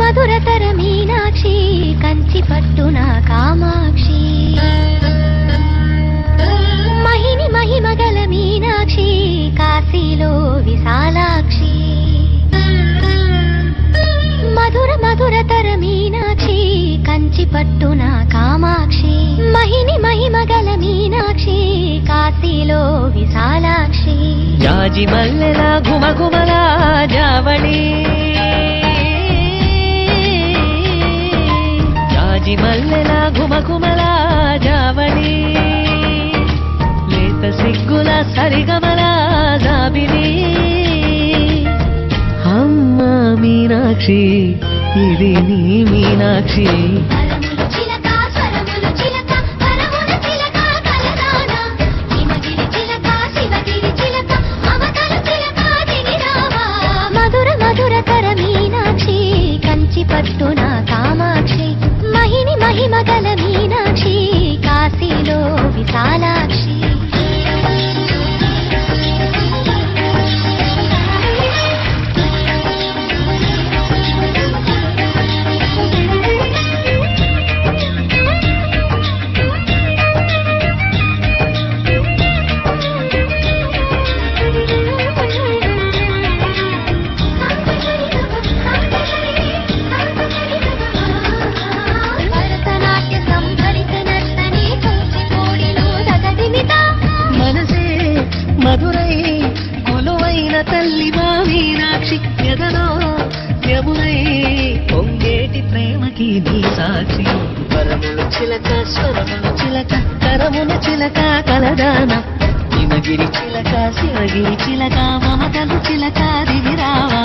మధురతర మీనాక్షి కంచి పట్టున కామాక్షి మహిని మహిమగల మీనాక్షి కాశీలో విశాలాక్షి మధురతర మీనాక్షి కంచి పట్టున కామాక్షి మహిని మహిమగల మీనాక్షి కాశీలో విశాలాక్షి జాజి మల్లెల ఘుమఘుమల జావళి జాజి మల్లెల ఘుమఘుమల జావళి లేత సిగ్గుల సరిగమల జాబిలి అమ్మ మీనాక్షి ఇది నీ మీనాక్షి మధురతర మీనాక్షి కంచి పట్టున కామాక్షి మహిని మహిమగల మీనాక్షి కాశీలో విశాలాక్షి మధురై కొలువైన తల్లి మా మీనాక్షి ఎదలో యమునై పొంగేటి ప్రేమకి నీ సాక్షి వరములు చిలక స్వరములు చిలక కరములు చిలక కలదాన హిమగిరి చిలక శివగిరి చిలక మమతలు చిలక దిగిరావా